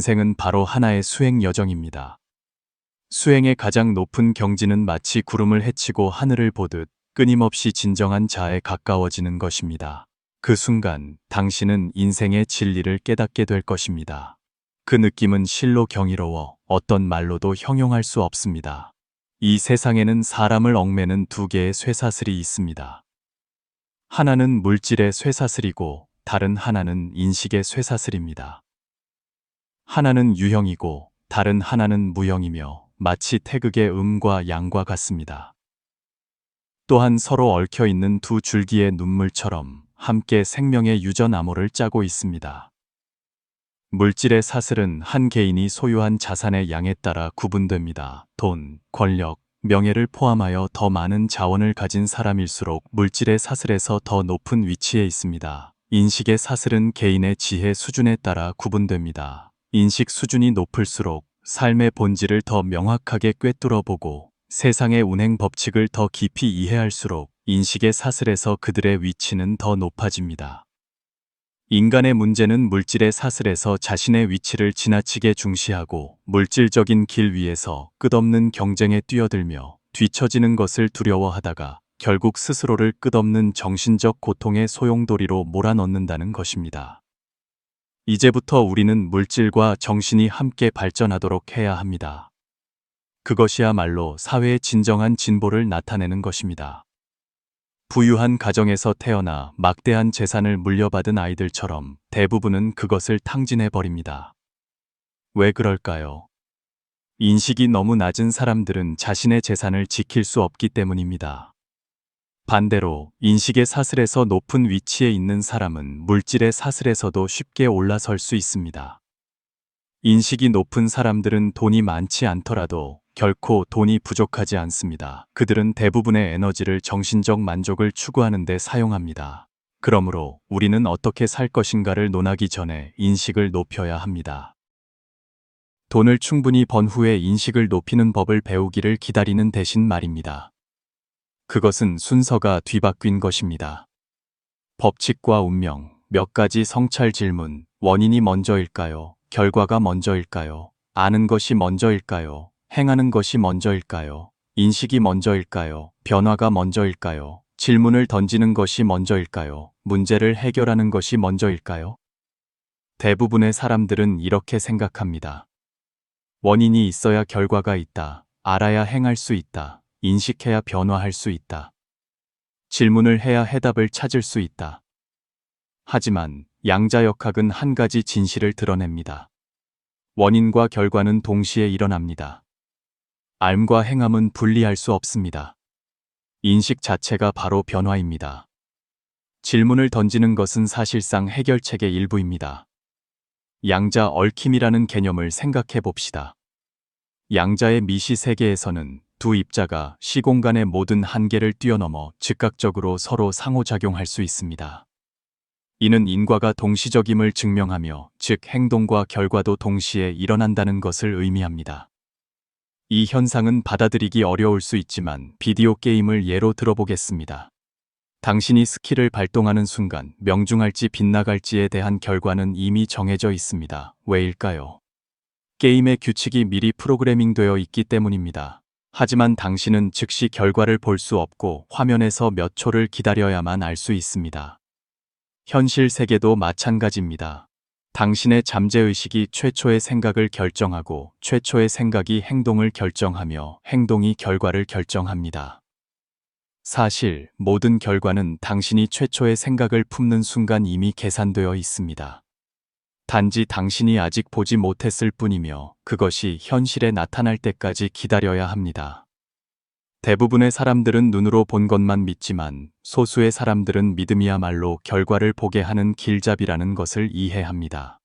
인생은 바로 하나의 수행 여정입니다. 수행의 가장 높은 경지는 마치 구름을 헤치고 하늘을 보듯 끊임없이 진정한 자에 가까워지는 것입니다. 그 순간 당신은 인생의 진리를 깨닫게 될 것입니다. 그 느낌은 실로 경이로워 어떤 말로도 형용할 수 없습니다. 이 세상에는 사람을 얽매는 두 개의 쇠사슬이 있습니다. 하나는 물질의 쇠사슬이고 다른 하나는 인식의 쇠사슬입니다. 하나는 유형이고 다른 하나는 무형이며 마치 태극의 음과 양과 같습니다. 또한 서로 얽혀 있는 두 줄기의 눈물처럼 함께 생명의 유전암호를 짜고 있습니다. 물질의 사슬은 한 개인이 소유한 자산의 양에 따라 구분됩니다. 돈, 권력, 명예를 포함하여 더 많은 자원을 가진 사람일수록 물질의 사슬에서 더 높은 위치에 있습니다. 인식의 사슬은 개인의 지혜 수준에 따라 구분됩니다. 인식 수준이 높을수록 삶의 본질을 더 명확하게 꿰뚫어보고 세상의 운행 법칙을 더 깊이 이해할수록 인식의 사슬에서 그들의 위치는 더 높아집니다. 인간의 문제는 물질의 사슬에서 자신의 위치를 지나치게 중시하고 물질적인 길 위에서 끝없는 경쟁에 뛰어들며 뒤처지는 것을 두려워하다가 결국 스스로를 끝없는 정신적 고통의 소용돌이로 몰아넣는다는 것입니다. 이제부터 우리는 물질과 정신이 함께 발전하도록 해야 합니다. 그것이야말로 사회의 진정한 진보를 나타내는 것입니다. 부유한 가정에서 태어나 막대한 재산을 물려받은 아이들처럼 대부분은 그것을 탕진해버립니다. 왜 그럴까요? 인식이 너무 낮은 사람들은 자신의 재산을 지킬 수 없기 때문입니다. 반대로 인식의 사슬에서 높은 위치에 있는 사람은 물질의 사슬에서도 쉽게 올라설 수 있습니다. 인식이 높은 사람들은 돈이 많지 않더라도 결코 돈이 부족하지 않습니다. 그들은 대부분의 에너지를 정신적 만족을 추구하는 데 사용합니다. 그러므로 우리는 어떻게 살 것인가를 논하기 전에 인식을 높여야 합니다. 돈을 충분히 번 후에 인식을 높이는 법을 배우기를 기다리는 대신 말입니다. 그것은 순서가 뒤바뀐 것입니다. 법칙과 운명, 몇 가지 성찰 질문, 원인이 먼저일까요? 결과가 먼저일까요? 아는 것이 먼저일까요? 행하는 것이 먼저일까요? 인식이 먼저일까요? 변화가 먼저일까요? 질문을 던지는 것이 먼저일까요? 문제를 해결하는 것이 먼저일까요? 대부분의 사람들은 이렇게 생각합니다. 원인이 있어야 결과가 있다. 알아야 행할 수 있다. 인식해야 변화할 수 있다. 질문을 해야 해답을 찾을 수 있다. 하지만 양자역학은 한 가지 진실을 드러냅니다. 원인과 결과는 동시에 일어납니다. 알과 행함은 분리할 수 없습니다. 인식 자체가 바로 변화입니다. 질문을 던지는 것은 사실상 해결책의 일부입니다. 양자 얽힘이라는 개념을 생각해 봅시다. 양자의 미시 세계에서는 두 입자가 시공간의 모든 한계를 뛰어넘어 즉각적으로 서로 상호작용할 수 있습니다. 이는 인과가 동시적임을 증명하며 즉 행동과 결과도 동시에 일어난다는 것을 의미합니다. 이 현상은 받아들이기 어려울 수 있지만 비디오 게임을 예로 들어보겠습니다. 당신이 스킬을 발동하는 순간 명중할지 빗나갈지에 대한 결과는 이미 정해져 있습니다. 왜일까요? 게임의 규칙이 미리 프로그래밍되어 있기 때문입니다. 하지만 당신은 즉시 결과를 볼 수 없고 화면에서 몇 초를 기다려야만 알 수 있습니다. 현실 세계도 마찬가지입니다. 당신의 잠재의식이 최초의 생각을 결정하고 최초의 생각이 행동을 결정하며 행동이 결과를 결정합니다. 사실 모든 결과는 당신이 최초의 생각을 품는 순간 이미 계산되어 있습니다. 단지 당신이 아직 보지 못했을 뿐이며 그것이 현실에 나타날 때까지 기다려야 합니다. 대부분의 사람들은 눈으로 본 것만 믿지만 소수의 사람들은 믿음이야말로 결과를 보게 하는 길잡이라는 것을 이해합니다.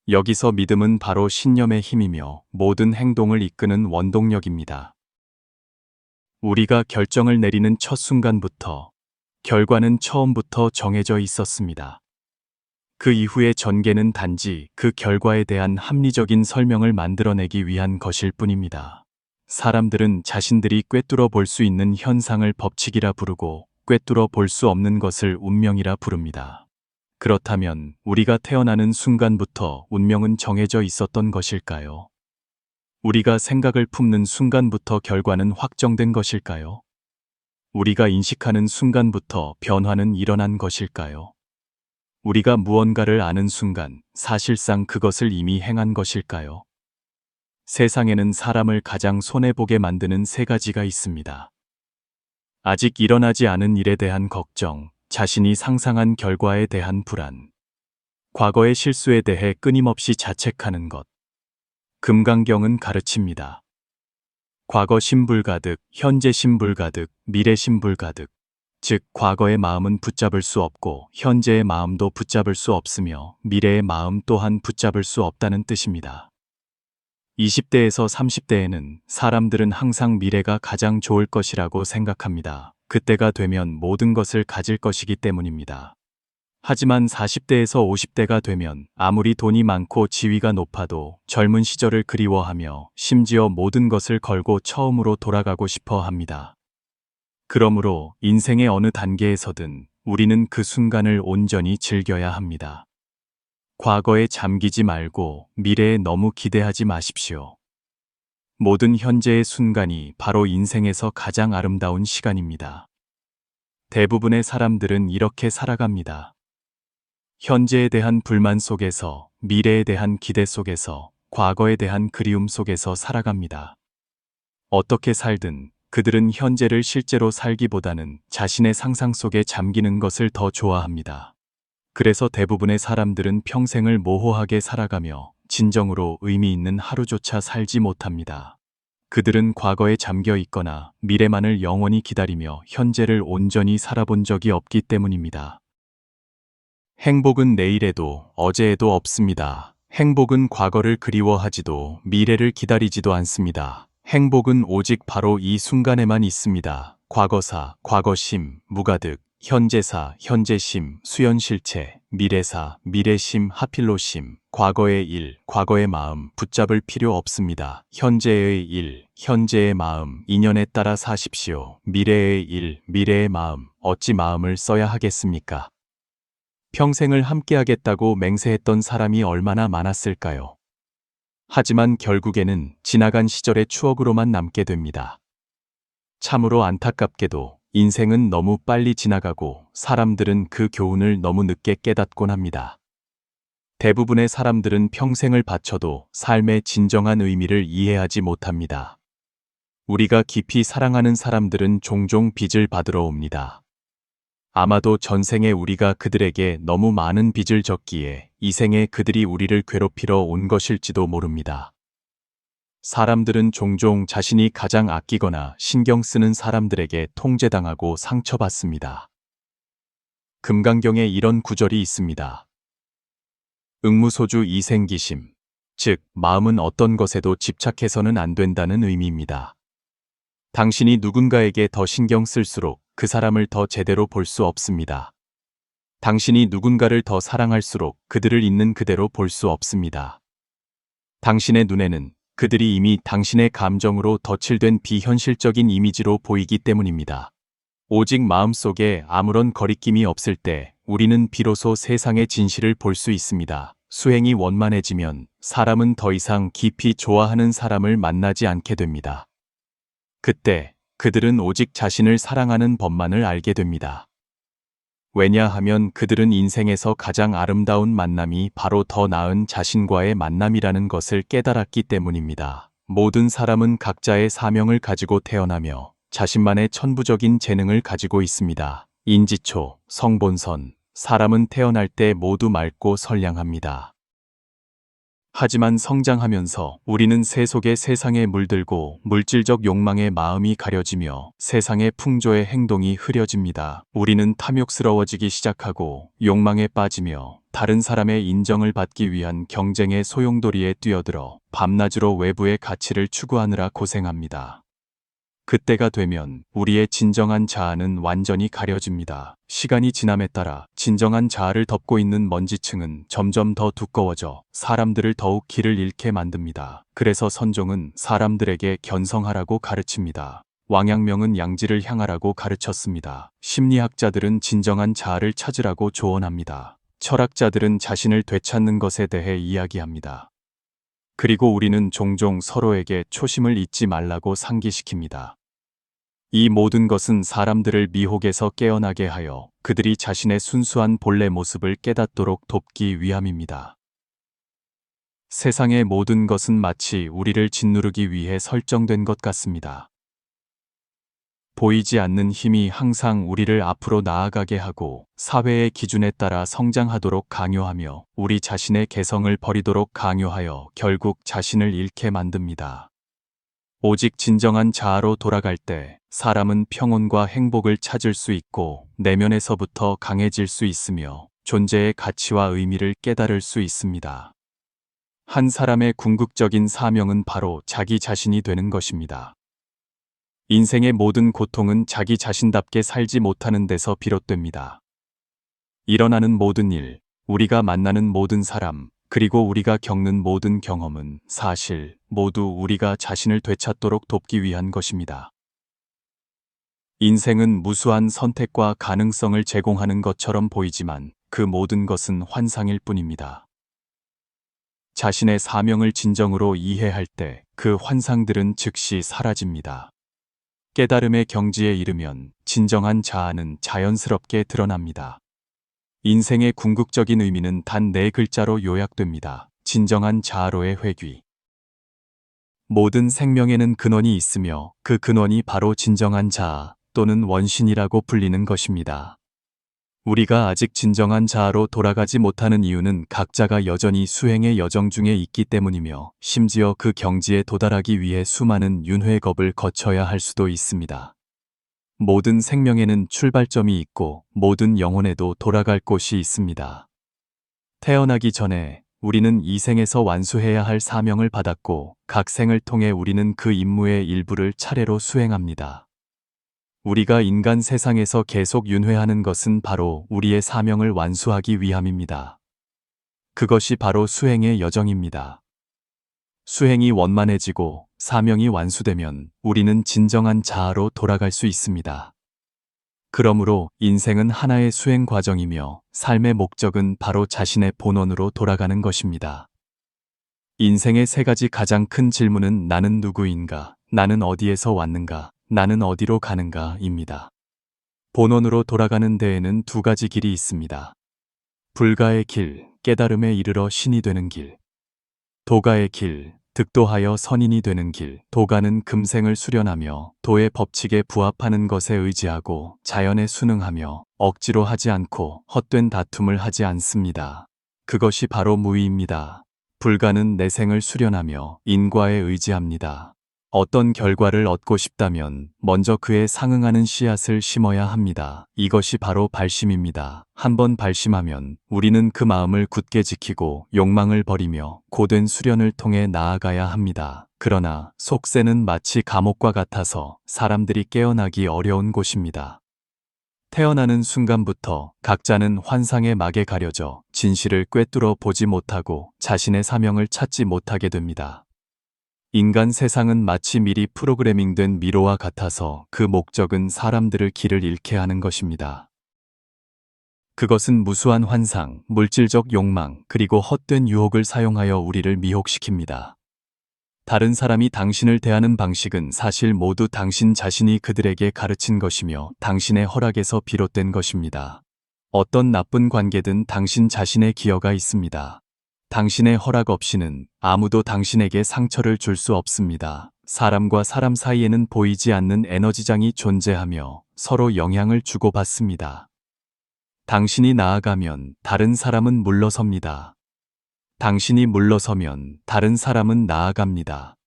여기서 믿음은 바로 신념의 힘이며 모든 행동을 이끄는 원동력입니다. 우리가 결정을 내리는 첫 순간부터 결과는 처음부터 정해져 있었습니다. 그 이후의 전개는 단지 그 결과에 대한 합리적인 설명을 만들어내기 위한 것일 뿐입니다. 사람들은 자신들이 꿰뚫어 볼 수 있는 현상을 법칙이라 부르고 꿰뚫어 볼 수 없는 것을 운명이라 부릅니다. 그렇다면 우리가 태어나는 순간부터 운명은 정해져 있었던 것일까요? 우리가 생각을 품는 순간부터 결과는 확정된 것일까요? 우리가 인식하는 순간부터 변화는 일어난 것일까요? 우리가 무언가를 아는 순간, 사실상 그것을 이미 행한 것일까요? 세상에는 사람을 가장 손해보게 만드는 세 가지가 있습니다. 아직 일어나지 않은 일에 대한 걱정, 자신이 상상한 결과에 대한 불안, 과거의 실수에 대해 끊임없이 자책하는 것. 금강경은 가르칩니다. 과거 신불가득, 현재 신불가득, 미래 신불가득. 즉, 과거의 마음은 붙잡을 수 없고 현재의 마음도 붙잡을 수 없으며 미래의 마음 또한 붙잡을 수 없다는 뜻입니다. 20대에서 30대에는 사람들은 항상 미래가 가장 좋을 것이라고 생각합니다. 그때가 되면 모든 것을 가질 것이기 때문입니다. 하지만 40대에서 50대가 되면 아무리 돈이 많고 지위가 높아도 젊은 시절을 그리워하며 심지어 모든 것을 걸고 처음으로 돌아가고 싶어 합니다. 그러므로 인생의 어느 단계에서든 우리는 그 순간을 온전히 즐겨야 합니다. 과거에 잠기지 말고 미래에 너무 기대하지 마십시오. 모든 현재의 순간이 바로 인생에서 가장 아름다운 시간입니다. 대부분의 사람들은 이렇게 살아갑니다. 현재에 대한 불만 속에서, 미래에 대한 기대 속에서, 과거에 대한 그리움 속에서 살아갑니다. 어떻게 살든 그들은 현재를 실제로 살기보다는 자신의 상상 속에 잠기는 것을 더 좋아합니다. 그래서 대부분의 사람들은 평생을 모호하게 살아가며 진정으로 의미 있는 하루조차 살지 못합니다. 그들은 과거에 잠겨 있거나 미래만을 영원히 기다리며 현재를 온전히 살아본 적이 없기 때문입니다. 행복은 내일에도 어제에도 없습니다. 행복은 과거를 그리워하지도 미래를 기다리지도 않습니다. 행복은 오직 바로 이 순간에만 있습니다. 과거사, 과거심, 무가득, 현재사, 현재심, 수연실체, 미래사, 미래심, 하필로심, 과거의 일, 과거의 마음 붙잡을 필요 없습니다. 현재의 일, 현재의 마음, 인연에 따라 사십시오. 미래의 일, 미래의 마음, 어찌 마음을 써야 하겠습니까? 평생을 함께하겠다고 맹세했던 사람이 얼마나 많았을까요? 하지만 결국에는 지나간 시절의 추억으로만 남게 됩니다. 참으로 안타깝게도 인생은 너무 빨리 지나가고 사람들은 그 교훈을 너무 늦게 깨닫곤 합니다. 대부분의 사람들은 평생을 바쳐도 삶의 진정한 의미를 이해하지 못합니다. 우리가 깊이 사랑하는 사람들은 종종 빚을 받으러 옵니다. 아마도 전생에 우리가 그들에게 너무 많은 빚을 졌기에 이 생에 그들이 우리를 괴롭히러 온 것일지도 모릅니다. 사람들은 종종 자신이 가장 아끼거나 신경 쓰는 사람들에게 통제당하고 상처받습니다. 금강경에 이런 구절이 있습니다. 응무소주 이생기심, 즉 마음은 어떤 것에도 집착해서는 안 된다는 의미입니다. 당신이 누군가에게 더 신경 쓸수록 그 사람을 더 제대로 볼 수 없습니다. 당신이 누군가를 더 사랑할수록 그들을 있는 그대로 볼 수 없습니다. 당신의 눈에는 그들이 이미 당신의 감정으로 덧칠된 비현실적인 이미지로 보이기 때문입니다. 오직 마음속에 아무런 거리낌이 없을 때 우리는 비로소 세상의 진실을 볼 수 있습니다. 수행이 원만해지면 사람은 더 이상 깊이 좋아하는 사람을 만나지 않게 됩니다. 그때 그들은 오직 자신을 사랑하는 법만을 알게 됩니다. 왜냐하면 그들은 인생에서 가장 아름다운 만남이 바로 더 나은 자신과의 만남이라는 것을 깨달았기 때문입니다. 모든 사람은 각자의 사명을 가지고 태어나며 자신만의 천부적인 재능을 가지고 있습니다. 인지초, 성본선, 사람은 태어날 때 모두 맑고 선량합니다. 하지만 성장하면서 우리는 새 속의 세상에 물들고 물질적 욕망에 마음이 가려지며 세상의 풍조의 행동이 흐려집니다. 우리는 탐욕스러워지기 시작하고 욕망에 빠지며 다른 사람의 인정을 받기 위한 경쟁의 소용돌이에 뛰어들어 밤낮으로 외부의 가치를 추구하느라 고생합니다. 그때가 되면 우리의 진정한 자아는 완전히 가려집니다. 시간이 지남에 따라 진정한 자아를 덮고 있는 먼지층은 점점 더 두꺼워져 사람들을 더욱 길을 잃게 만듭니다. 그래서 선종은 사람들에게 견성하라고 가르칩니다. 왕양명은 양지를 향하라고 가르쳤습니다. 심리학자들은 진정한 자아를 찾으라고 조언합니다. 철학자들은 자신을 되찾는 것에 대해 이야기합니다. 그리고 우리는 종종 서로에게 초심을 잊지 말라고 상기시킵니다. 이 모든 것은 사람들을 미혹에서 깨어나게 하여 그들이 자신의 순수한 본래 모습을 깨닫도록 돕기 위함입니다. 세상의 모든 것은 마치 우리를 짓누르기 위해 설정된 것 같습니다. 보이지 않는 힘이 항상 우리를 앞으로 나아가게 하고 사회의 기준에 따라 성장하도록 강요하며 우리 자신의 개성을 버리도록 강요하여 결국 자신을 잃게 만듭니다. 오직 진정한 자아로 돌아갈 때 사람은 평온과 행복을 찾을 수 있고 내면에서부터 강해질 수 있으며 존재의 가치와 의미를 깨달을 수 있습니다. 한 사람의 궁극적인 사명은 바로 자기 자신이 되는 것입니다. 인생의 모든 고통은 자기 자신답게 살지 못하는 데서 비롯됩니다. 일어나는 모든 일, 우리가 만나는 모든 사람, 그리고 우리가 겪는 모든 경험은 사실 모두 우리가 자신을 되찾도록 돕기 위한 것입니다. 인생은 무수한 선택과 가능성을 제공하는 것처럼 보이지만 그 모든 것은 환상일 뿐입니다. 자신의 사명을 진정으로 이해할 때 그 환상들은 즉시 사라집니다. 깨달음의 경지에 이르면 진정한 자아는 자연스럽게 드러납니다. 인생의 궁극적인 의미는 단 4글자로 요약됩니다. 진정한 자아로의 회귀. 모든 생명에는 근원이 있으며 그 근원이 바로 진정한 자아 또는 원신이라고 불리는 것입니다. 우리가 아직 진정한 자아로 돌아가지 못하는 이유는 각자가 여전히 수행의 여정 중에 있기 때문이며 심지어 그 경지에 도달하기 위해 수많은 윤회겁을 거쳐야 할 수도 있습니다. 모든 생명에는 출발점이 있고 모든 영혼에도 돌아갈 곳이 있습니다. 태어나기 전에 우리는 이 생에서 완수해야 할 사명을 받았고 각 생을 통해 우리는 그 임무의 일부를 차례로 수행합니다. 우리가 인간 세상에서 계속 윤회하는 것은 바로 우리의 사명을 완수하기 위함입니다. 그것이 바로 수행의 여정입니다. 수행이 원만해지고 사명이 완수되면 우리는 진정한 자아로 돌아갈 수 있습니다. 그러므로 인생은 하나의 수행 과정이며 삶의 목적은 바로 자신의 본원으로 돌아가는 것입니다. 인생의 3가지 가장 큰 질문은 나는 누구인가, 나는 어디에서 왔는가, 나는 어디로 가는가입니다. 본원으로 돌아가는 데에는 2가지 길이 있습니다. 불가의 길, 깨달음에 이르러 신이 되는 길. 도가의 길, 득도하여 선인이 되는 길. 도가는 금생을 수련하며 도의 법칙에 부합하는 것에 의지하고 자연에 순응하며 억지로 하지 않고 헛된 다툼을 하지 않습니다. 그것이 바로 무의입니다. 불가는 내생을 수련하며 인과에 의지합니다. 어떤 결과를 얻고 싶다면 먼저 그에 상응하는 씨앗을 심어야 합니다. 이것이 바로 발심입니다. 한번 발심하면 우리는 그 마음을 굳게 지키고 욕망을 버리며 고된 수련을 통해 나아가야 합니다. 그러나 속세는 마치 감옥과 같아서 사람들이 깨어나기 어려운 곳입니다. 태어나는 순간부터 각자는 환상의 막에 가려져 진실을 꿰뚫어 보지 못하고 자신의 사명을 찾지 못하게 됩니다. 인간 세상은 마치 미리 프로그래밍된 미로와 같아서 그 목적은 사람들을 길을 잃게 하는 것입니다. 그것은 무수한 환상, 물질적 욕망, 그리고 헛된 유혹을 사용하여 우리를 미혹시킵니다. 다른 사람이 당신을 대하는 방식은 사실 모두 당신 자신이 그들에게 가르친 것이며 당신의 허락에서 비롯된 것입니다. 어떤 나쁜 관계든 당신 자신의 기여가 있습니다. 당신의 허락 없이는 아무도 당신에게 상처를 줄 수 없습니다. 사람과 사람 사이에는 보이지 않는 에너지장이 존재하며 서로 영향을 주고받습니다. 당신이 나아가면 다른 사람은 물러섭니다. 당신이 물러서면 다른 사람은 나아갑니다.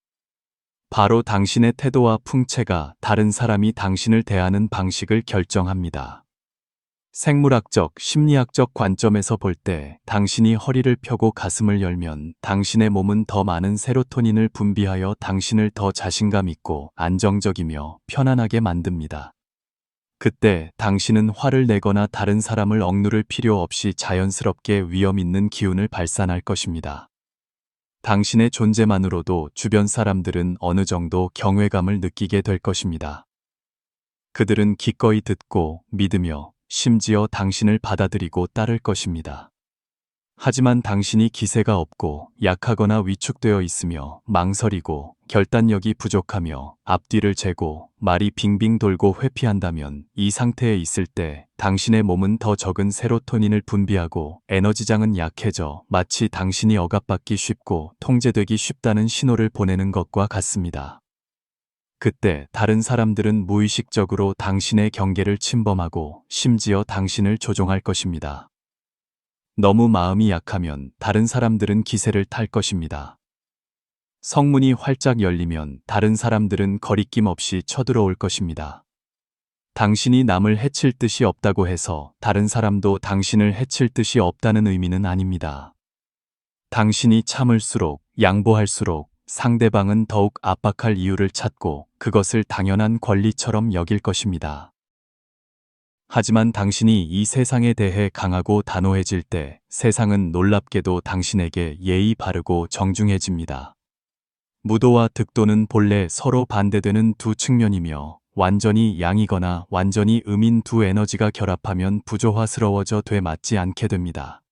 바로 당신의 태도와 풍채가 다른 사람이 당신을 대하는 방식을 결정합니다. 생물학적, 심리학적 관점에서 볼 때 당신이 허리를 펴고 가슴을 열면 당신의 몸은 더 많은 세로토닌을 분비하여 당신을 더 자신감 있고 안정적이며 편안하게 만듭니다. 그때 당신은 화를 내거나 다른 사람을 억누를 필요 없이 자연스럽게 위험 있는 기운을 발산할 것입니다. 당신의 존재만으로도 주변 사람들은 어느 정도 경외감을 느끼게 될 것입니다. 그들은 기꺼이 듣고 믿으며 심지어 당신을 받아들이고 따를 것입니다. 하지만 당신이 기세가 없고 약하거나 위축되어 있으며 망설이고 결단력이 부족하며 앞뒤를 재고 말이 빙빙 돌고 회피한다면 이 상태에 있을 때 당신의 몸은 더 적은 세로토닌을 분비하고 에너지장은 약해져 마치 당신이 억압받기 쉽고 통제되기 쉽다는 신호를 보내는 것과 같습니다. 그때 다른 사람들은 무의식적으로 당신의 경계를 침범하고 심지어 당신을 조종할 것입니다. 너무 마음이 약하면 다른 사람들은 기세를 탈 것입니다. 성문이 활짝 열리면 다른 사람들은 거리낌 없이 쳐들어올 것입니다. 당신이 남을 해칠 뜻이 없다고 해서 다른 사람도 당신을 해칠 뜻이 없다는 의미는 아닙니다. 당신이 참을수록, 양보할수록 상대방은 더욱 압박할 이유를 찾고 그것을 당연한 권리처럼 여길 것입니다. 하지만 당신이 이 세상에 대해 강하고 단호해질 때 세상은 놀랍게도 당신에게 예의 바르고 정중해집니다. 무도와 득도는 본래 서로 반대되는 두 측면이며 완전히 양이거나 완전히 음인 두 에너지가 결합하면 부조화스러워져 돼 맞지 않게 됩니다.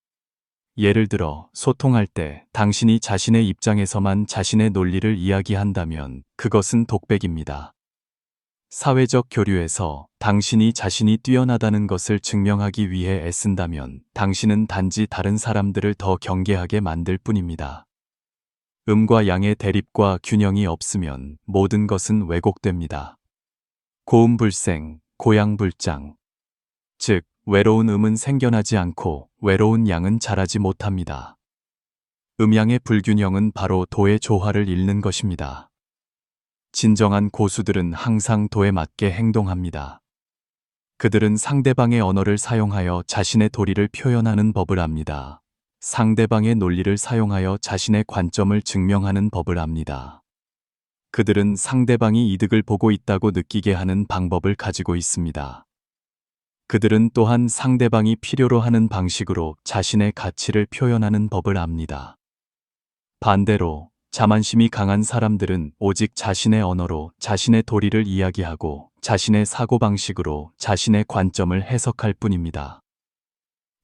예를 들어 소통할 때 당신이 자신의 입장에서만 자신의 논리를 이야기한다면 그것은 독백입니다. 사회적 교류에서 당신이 자신이 뛰어나다는 것을 증명하기 위해 애쓴다면 당신은 단지 다른 사람들을 더 경계하게 만들 뿐입니다. 음과 양의 대립과 균형이 없으면 모든 것은 왜곡됩니다. 고음불생, 고양불장. 즉, 외로운 음은 생겨나지 않고 외로운 양은 자라지 못합니다. 음양의 불균형은 바로 도의 조화를 잃는 것입니다. 진정한 고수들은 항상 도에 맞게 행동합니다. 그들은 상대방의 언어를 사용하여 자신의 도리를 표현하는 법을 압니다. 상대방의 논리를 사용하여 자신의 관점을 증명하는 법을 압니다. 그들은 상대방이 이득을 보고 있다고 느끼게 하는 방법을 가지고 있습니다. 그들은 또한 상대방이 필요로 하는 방식으로 자신의 가치를 표현하는 법을 압니다. 반대로 자만심이 강한 사람들은 오직 자신의 언어로 자신의 도리를 이야기하고 자신의 사고방식으로 자신의 관점을 해석할 뿐입니다.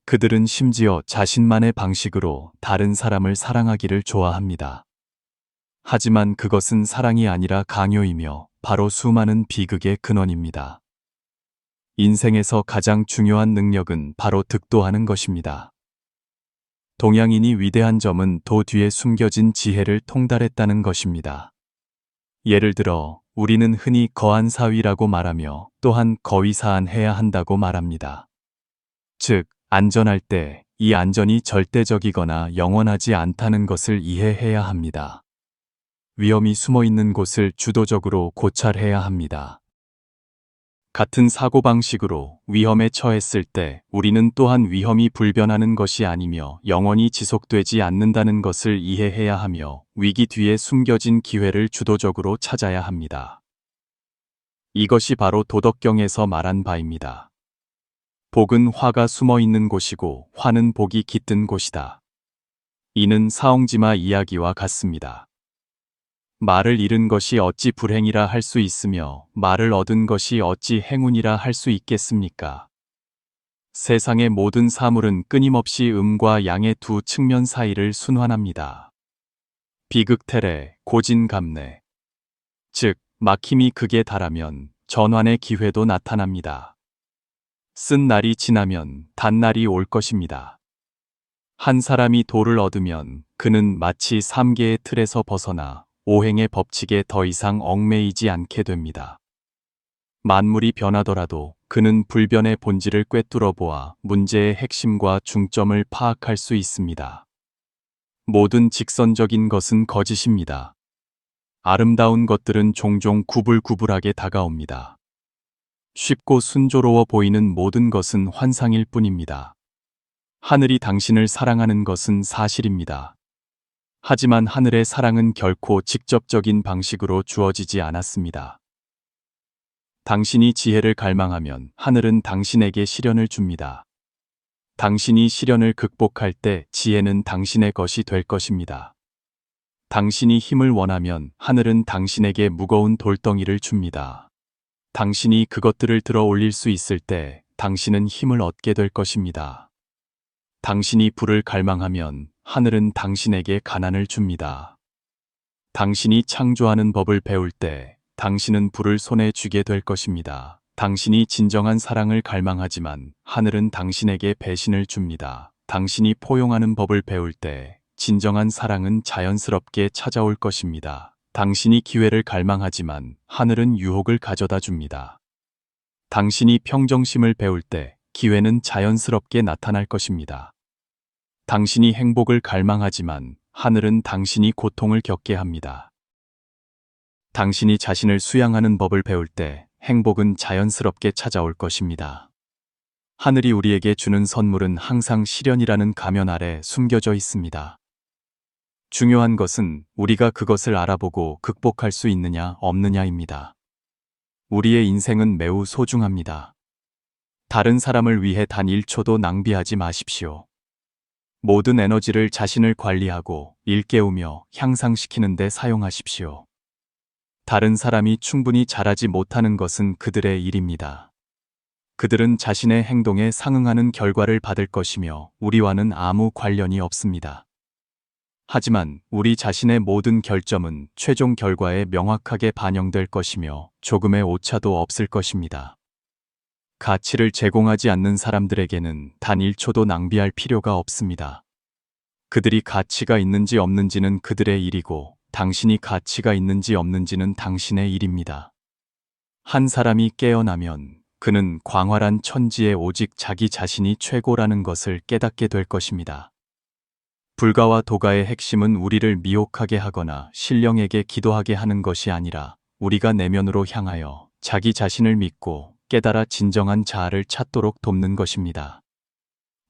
그들은 심지어 자신만의 방식으로 다른 사람을 사랑하기를 좋아합니다. 하지만 그것은 사랑이 아니라 강요이며 바로 수많은 비극의 근원입니다. 인생에서 가장 중요한 능력은 바로 득도하는 것입니다. 동양인이 위대한 점은 도 뒤에 숨겨진 지혜를 통달했다는 것입니다. 예를 들어 우리는 흔히 거안사위라고 말하며 또한 거위사안해야 한다고 말합니다. 즉, 안전할 때 이 안전이 절대적이거나 영원하지 않다는 것을 이해해야 합니다. 위험이 숨어 있는 곳을 주도적으로 고찰해야 합니다. 같은 사고방식으로 위험에 처했을 때 우리는 또한 위험이 불변하는 것이 아니며 영원히 지속되지 않는다는 것을 이해해야 하며 위기 뒤에 숨겨진 기회를 주도적으로 찾아야 합니다. 이것이 바로 도덕경에서 말한 바입니다. 복은 화가 숨어 있는 곳이고 화는 복이 깃든 곳이다. 이는 사ong지마 이야기와 같습니다. 말을 잃은 것이 어찌 불행이라 할 수 있으며 말을 얻은 것이 어찌 행운이라 할 수 있겠습니까? 세상의 모든 사물은 끊임없이 음과 양의 두 측면 사이를 순환합니다. 비극태례, 고진감래. 즉, 막힘이 극에 달하면 전환의 기회도 나타납니다. 쓴 날이 지나면 단날이 올 것입니다. 한 사람이 도를 얻으면 그는 마치 삼계의 틀에서 벗어나 오행의 법칙에 더 이상 얽매이지 않게 됩니다. 만물이 변하더라도 그는 불변의 본질을 꿰뚫어 보아 문제의 핵심과 중점을 파악할 수 있습니다. 모든 직선적인 것은 거짓입니다. 아름다운 것들은 종종 구불구불하게 다가옵니다. 쉽고 순조로워 보이는 모든 것은 환상일 뿐입니다. 하늘이 당신을 사랑하는 것은 사실입니다. 하지만 하늘의 사랑은 결코 직접적인 방식으로 주어지지 않았습니다. 당신이 지혜를 갈망하면 하늘은 당신에게 시련을 줍니다. 당신이 시련을 극복할 때 지혜는 당신의 것이 될 것입니다. 당신이 힘을 원하면 하늘은 당신에게 무거운 돌덩이를 줍니다. 당신이 그것들을 들어 올릴 수 있을 때 당신은 힘을 얻게 될 것입니다. 당신이 불을 갈망하면 하늘은 당신에게 가난을 줍니다. 당신이 창조하는 법을 배울 때 당신은 불을 손에 쥐게 될 것입니다. 당신이 진정한 사랑을 갈망하지만 하늘은 당신에게 배신을 줍니다. 당신이 포용하는 법을 배울 때 진정한 사랑은 자연스럽게 찾아올 것입니다. 당신이 기회를 갈망하지만 하늘은 유혹을 가져다 줍니다. 당신이 평정심을 배울 때 기회는 자연스럽게 나타날 것입니다. 당신이 행복을 갈망하지만 하늘은 당신이 고통을 겪게 합니다. 당신이 자신을 수양하는 법을 배울 때 행복은 자연스럽게 찾아올 것입니다. 하늘이 우리에게 주는 선물은 항상 시련이라는 가면 아래 숨겨져 있습니다. 중요한 것은 우리가 그것을 알아보고 극복할 수 있느냐 없느냐입니다. 우리의 인생은 매우 소중합니다. 다른 사람을 위해 단 1초도 낭비하지 마십시오. 모든 에너지를 자신을 관리하고 일깨우며 향상시키는 데 사용하십시오. 다른 사람이 충분히 잘하지 못하는 것은 그들의 일입니다. 그들은 자신의 행동에 상응하는 결과를 받을 것이며 우리와는 아무 관련이 없습니다. 하지만 우리 자신의 모든 결점은 최종 결과에 명확하게 반영될 것이며 조금의 오차도 없을 것입니다. 가치를 제공하지 않는 사람들에게는 단 1초도 낭비할 필요가 없습니다. 그들이 가치가 있는지 없는지는 그들의 일이고 당신이 가치가 있는지 없는지는 당신의 일입니다. 한 사람이 깨어나면 그는 광활한 천지에 오직 자기 자신이 최고라는 것을 깨닫게 될 것입니다. 불가와 도가의 핵심은 우리를 미혹하게 하거나 신령에게 기도하게 하는 것이 아니라 우리가 내면으로 향하여 자기 자신을 믿고 깨달아 진정한 자아를 찾도록 돕는 것입니다.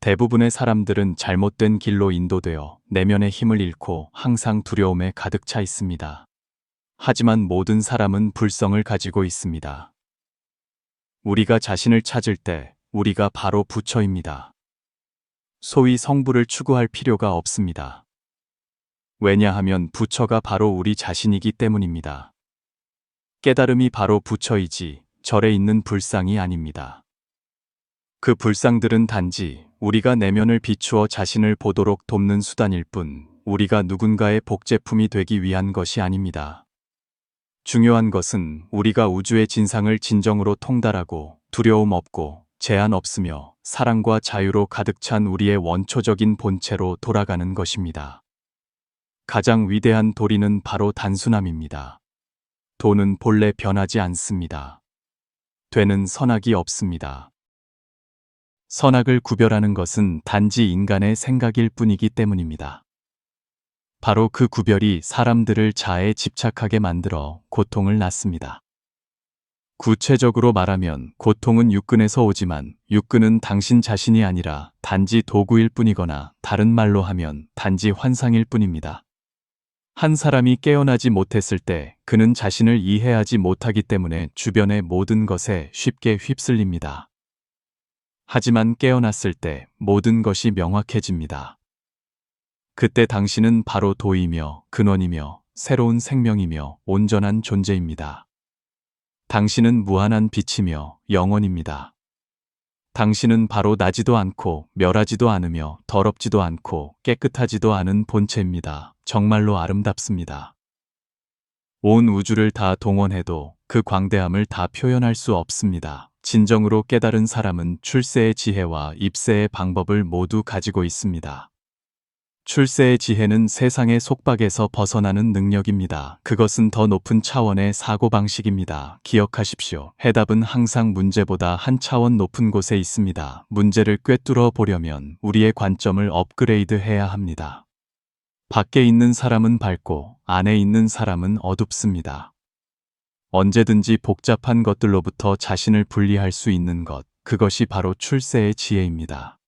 대부분의 사람들은 잘못된 길로 인도되어 내면의 힘을 잃고 항상 두려움에 가득 차 있습니다. 하지만 모든 사람은 불성을 가지고 있습니다. 우리가 자신을 찾을 때 우리가 바로 부처입니다. 소위 성부를 추구할 필요가 없습니다. 왜냐하면 부처가 바로 우리 자신이기 때문입니다. 깨달음이 바로 부처이지 절에 있는 불상이 아닙니다. 그 불상들은 단지 우리가 내면을 비추어 자신을 보도록 돕는 수단일 뿐 우리가 누군가의 복제품이 되기 위한 것이 아닙니다. 중요한 것은 우리가 우주의 진상을 진정으로 통달하고 두려움 없고 제한 없으며 사랑과 자유로 가득 찬 우리의 원초적인 본체로 돌아가는 것입니다. 가장 위대한 도리는 바로 단순함입니다. 도는 본래 변하지 않습니다. 되는 선악이 없습니다. 선악을 구별하는 것은 단지 인간의 생각일 뿐이기 때문입니다. 바로 그 구별이 사람들을 자아에 집착하게 만들어 고통을 낳습니다. 구체적으로 말하면 고통은 육근에서 오지만 육근은 당신 자신이 아니라 단지 도구일 뿐이거나 다른 말로 하면 단지 환상일 뿐입니다. 한 사람이 깨어나지 못했을 때 그는 자신을 이해하지 못하기 때문에 주변의 모든 것에 쉽게 휩쓸립니다. 하지만 깨어났을 때 모든 것이 명확해집니다. 그때 당신은 바로 도이며 근원이며 새로운 생명이며 온전한 존재입니다. 당신은 무한한 빛이며 영원입니다. 당신은 바로 나지도 않고 멸하지도 않으며 더럽지도 않고 깨끗하지도 않은 본체입니다. 정말로 아름답습니다. 온 우주를 다 동원해도 그 광대함을 다 표현할 수 없습니다. 진정으로 깨달은 사람은 출세의 지혜와 입세의 방법을 모두 가지고 있습니다. 출세의 지혜는 세상의 속박에서 벗어나는 능력입니다. 그것은 더 높은 차원의 사고방식입니다. 기억하십시오. 해답은 항상 문제보다 한 차원 높은 곳에 있습니다. 문제를 꿰뚫어 보려면 우리의 관점을 업그레이드해야 합니다. 밖에 있는 사람은 밝고 안에 있는 사람은 어둡습니다. 언제든지 복잡한 것들로부터 자신을 분리할 수 있는 것, 그것이 바로 출세의 지혜입니다.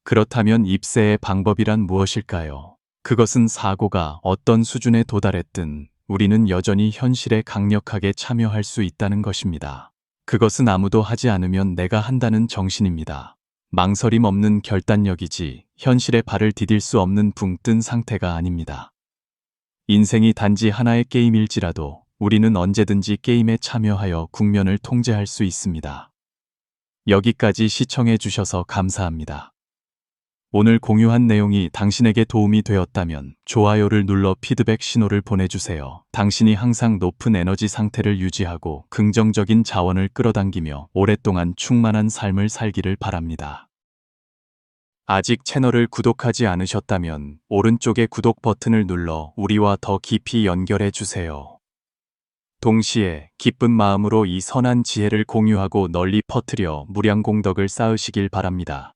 그렇다면 입세의 방법이란 무엇일까요? 그것은 사고가 어떤 수준에 도달했든 우리는 여전히 현실에 강력하게 참여할 수 있다는 것입니다. 그것은 아무도 하지 않으면 내가 한다는 정신입니다. 망설임 없는 결단력이지 현실에 발을 디딜 수 없는 붕 뜬 상태가 아닙니다. 인생이 단지 하나의 게임일지라도 우리는 언제든지 게임에 참여하여 국면을 통제할 수 있습니다. 여기까지 시청해 주셔서 감사합니다. 오늘 공유한 내용이 당신에게 도움이 되었다면 좋아요를 눌러 피드백 신호를 보내주세요. 당신이 항상 높은 에너지 상태를 유지하고 긍정적인 자원을 끌어당기며 오랫동안 충만한 삶을 살기를 바랍니다. 아직 채널을 구독하지 않으셨다면 오른쪽의 구독 버튼을 눌러 우리와 더 깊이 연결해 주세요. 동시에 기쁜 마음으로 이 선한 지혜를 공유하고 널리 퍼뜨려 무량공덕을 쌓으시길 바랍니다.